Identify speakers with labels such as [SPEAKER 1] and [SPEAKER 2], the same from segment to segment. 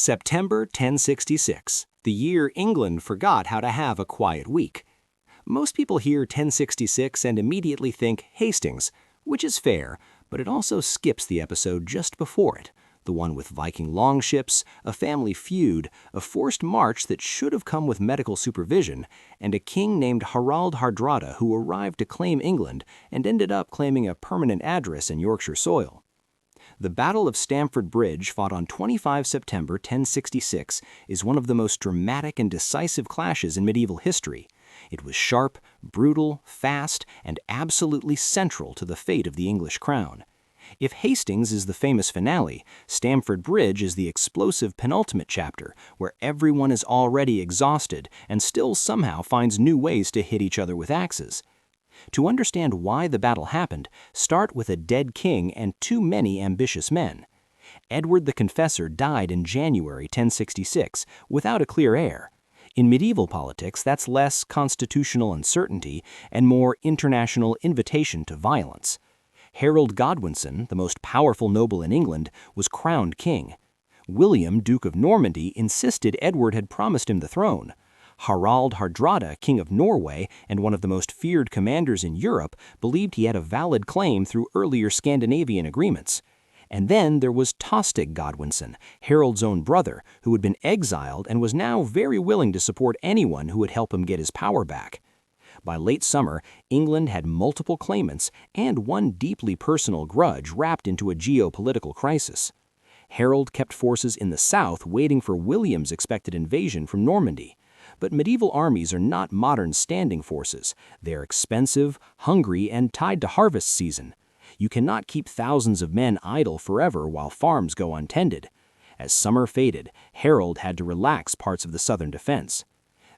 [SPEAKER 1] September 1066, the year England forgot how to have a quiet week. Most people hear 1066 and immediately think Hastings, which is fair, but it also skips the episode just before it, the one with Viking longships, a family feud, a forced march that should have come with medical supervision, and a king named Harald Hardrada who arrived to claim England and ended up claiming a permanent address in Yorkshire soil. The Battle of Stamford Bridge, fought on 25 September 1066, is one of the most dramatic and decisive clashes in medieval history. It was sharp, brutal, fast, and absolutely central to the fate of the English crown. If Hastings is the famous finale, Stamford Bridge is the explosive penultimate chapter, where everyone is already exhausted and still somehow finds new ways to hit each other with axes. To understand why the battle happened, start with a dead king and too many ambitious men. Edward the Confessor died in January 1066 without a clear heir. In medieval politics, that's less constitutional uncertainty and more international invitation to violence. Harold Godwinson, the most powerful noble in England, was crowned king. William, Duke of Normandy, insisted Edward had promised him the throne. Harald Hardrada, King of Norway and one of the most feared commanders in Europe, believed he had a valid claim through earlier Scandinavian agreements. And then there was Tostig Godwinson, Harold's own brother, who had been exiled and was now very willing to support anyone who would help him get his power back. By late summer, England had multiple claimants and one deeply personal grudge wrapped into a geopolitical crisis. Harold kept forces in the south waiting for William's expected invasion from Normandy. But medieval armies are not modern standing forces. They're expensive, hungry, and tied to harvest season. You cannot keep thousands of men idle forever while farms go untended. As summer faded, Harold had to relax parts of the southern defense.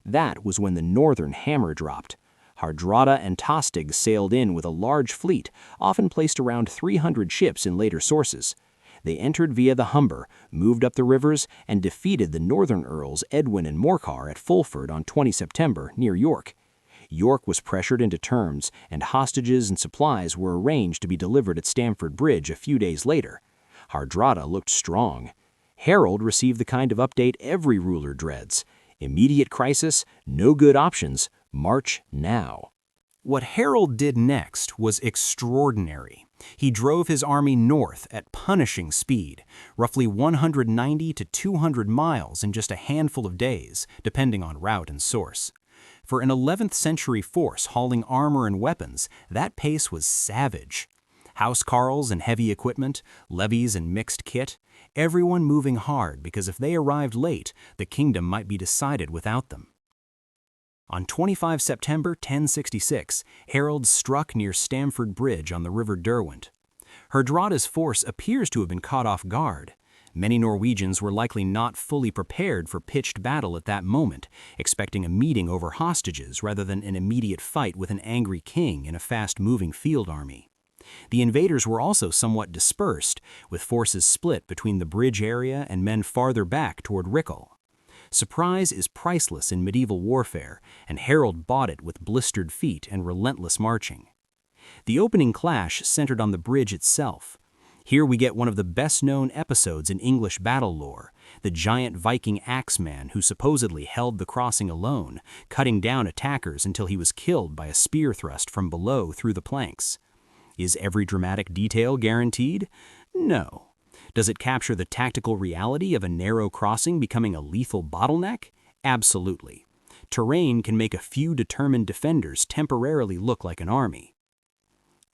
[SPEAKER 1] That was when the northern hammer dropped. Hardrada and Tostig sailed in with a large fleet, often placed around 300 ships in later sources. They entered via the Humber, moved up the rivers, and defeated the northern earls Edwin and Morcar at Fulford on 20 September near York. York was pressured into terms, and hostages and supplies were arranged to be delivered at Stamford Bridge a few days later. Hardrada looked strong. Harold received the kind of update every ruler dreads. Immediate crisis, no good options, march now. What Harold did next was extraordinary. He drove his army north at punishing speed, roughly 190 to 200 miles in just a handful of days, depending on route and source. For an 11th century force hauling armor and weapons, that pace was savage. Housecarls and heavy equipment, levies and mixed kit, everyone moving hard because if they arrived late, the kingdom might be decided without them. On 25 September 1066, Harold struck near Stamford Bridge on the River Derwent. Hardrada's force appears to have been caught off guard. Many Norwegians were likely not fully prepared for pitched battle at that moment, expecting a meeting over hostages rather than an immediate fight with an angry king in a fast-moving field army. The invaders were also somewhat dispersed, with forces split between the bridge area and men farther back toward Rickle. Surprise is priceless in medieval warfare, and Harold bought it with blistered feet and relentless marching. The opening clash centered on the bridge itself. Here we get one of the best-known episodes in English battle lore, the giant Viking axeman who supposedly held the crossing alone, cutting down attackers until he was killed by a spear thrust from below through the planks. Is every dramatic detail guaranteed? No. Does it capture the tactical reality of a narrow crossing becoming a lethal bottleneck? Absolutely. Terrain can make a few determined defenders temporarily look like an army.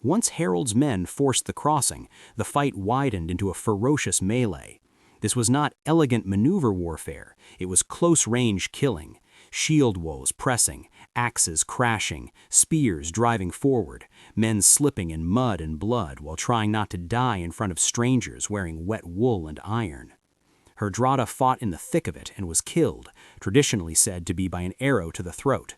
[SPEAKER 1] Once Harold's men forced the crossing, the fight widened into a ferocious melee. This was not elegant maneuver warfare, it was close-range killing. Shield woes pressing, axes crashing, spears driving forward, men slipping in mud and blood while trying not to die in front of strangers wearing wet wool and iron. Hardrada fought in the thick of it and was killed, traditionally said to be by an arrow to the throat.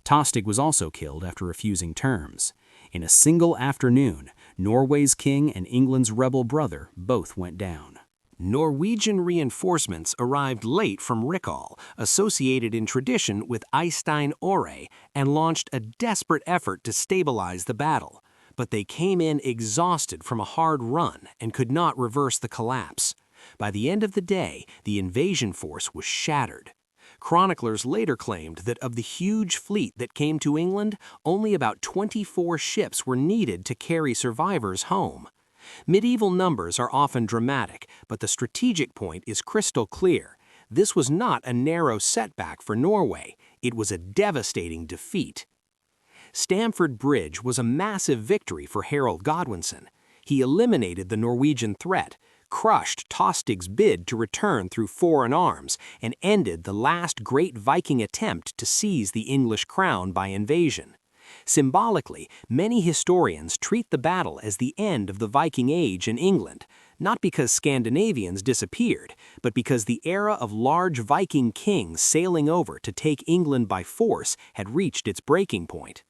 [SPEAKER 1] Tostig was also killed after refusing terms. In a single afternoon, Norway's king and England's rebel brother both went down. Norwegian reinforcements arrived late from Rickle, associated in tradition with Eystein Ore, and launched a desperate effort to stabilize the battle. But they came in exhausted from a hard run and could not reverse the collapse.
[SPEAKER 2] By the end of the day, the invasion force was shattered. Chroniclers later claimed that of the huge fleet that came to England, only about 24 ships were needed to carry survivors home. Medieval numbers are often dramatic, but the strategic point is crystal clear. This was not a narrow setback for Norway, it was a devastating defeat. Stamford Bridge was a massive victory for Harold Godwinson. He eliminated the Norwegian threat, crushed Tostig's bid to return through foreign arms, and ended the last great Viking attempt to seize the English crown by invasion. Symbolically, many historians treat the battle as the end of the Viking Age in England, not because Scandinavians disappeared, but because the era of large Viking kings sailing over to take England by force had reached its breaking point.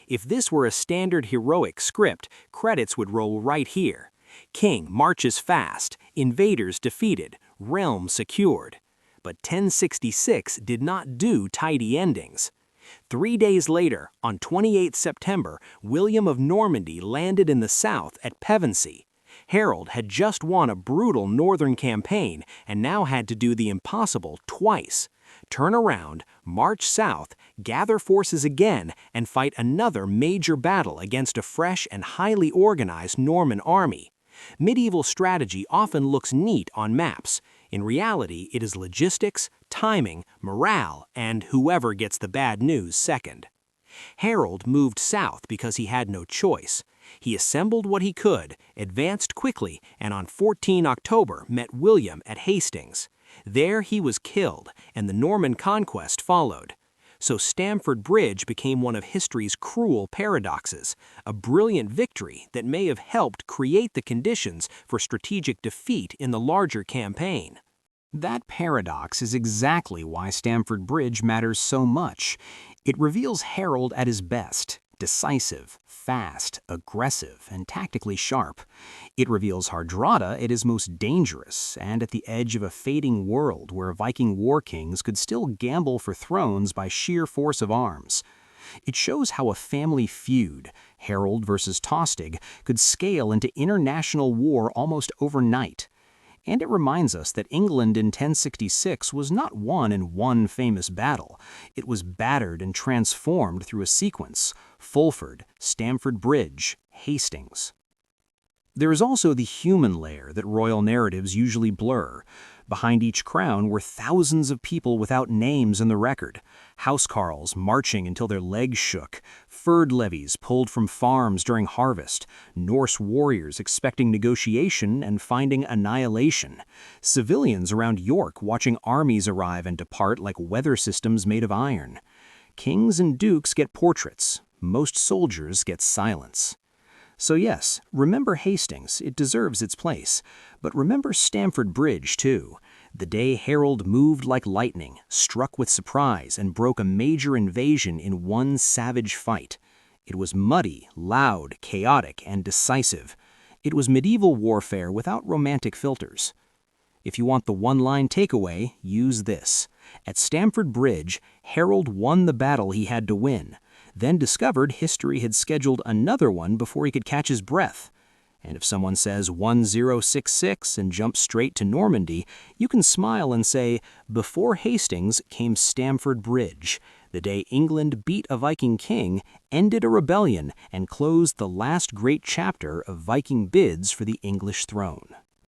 [SPEAKER 2] If this were a standard heroic script, credits would roll right here. King marches fast, invaders defeated, realm secured. But 1066 did not do tidy endings. 3 days later, on 28 September, William of Normandy landed in the south at Pevensey. Harold had just won a brutal northern campaign and now had to do the impossible twice. Turn around, march south, gather forces again, and fight another major battle against a fresh and highly organized Norman army. Medieval strategy often looks neat on maps. In reality, it is logistics, timing, morale, and whoever gets the bad news second. Harold moved south because he had no choice. He assembled what he could, advanced quickly, and on 14 October met William at Hastings. There he was killed, and the Norman conquest followed. So Stamford Bridge became one of history's cruel paradoxes, a brilliant victory that may have helped create the conditions for strategic defeat in the larger campaign.
[SPEAKER 1] That paradox is exactly why Stamford Bridge matters so much. It reveals Harold at his best, decisive, fast, aggressive, and tactically sharp. It reveals Hardrada at his most dangerous and at the edge of a fading world where Viking war kings could still gamble for thrones by sheer force of arms. It shows how a family feud, Harold versus Tostig, could scale into international war almost overnight. And it reminds us that England in 1066 was not won in one famous battle. It was battered and transformed through a sequence: Fulford, Stamford Bridge, Hastings. There is also the human layer that royal narratives usually blur. Behind each crown were thousands of people without names in the record. Housecarls marching until their legs shook, ferd levies pulled from farms during harvest, Norse warriors expecting negotiation and finding annihilation, civilians around York watching armies arrive and depart like weather systems made of iron. Kings and dukes get portraits, most soldiers get silence. So yes, remember Hastings, it deserves its place. But remember Stamford Bridge, too. The day Harold moved like lightning, struck with surprise, and broke a major invasion in one savage fight. It was muddy, loud, chaotic, and decisive. It was medieval warfare without romantic filters. If you want the one-line takeaway, use this. At Stamford Bridge, Harold won the battle he had to win, then discovered history had scheduled another one before he could catch his breath. And if someone says 1066 and jumps straight to Normandy, you can smile and say, before Hastings came Stamford Bridge, the day England beat a Viking king, ended a rebellion, and closed the last great chapter of Viking bids for the English throne.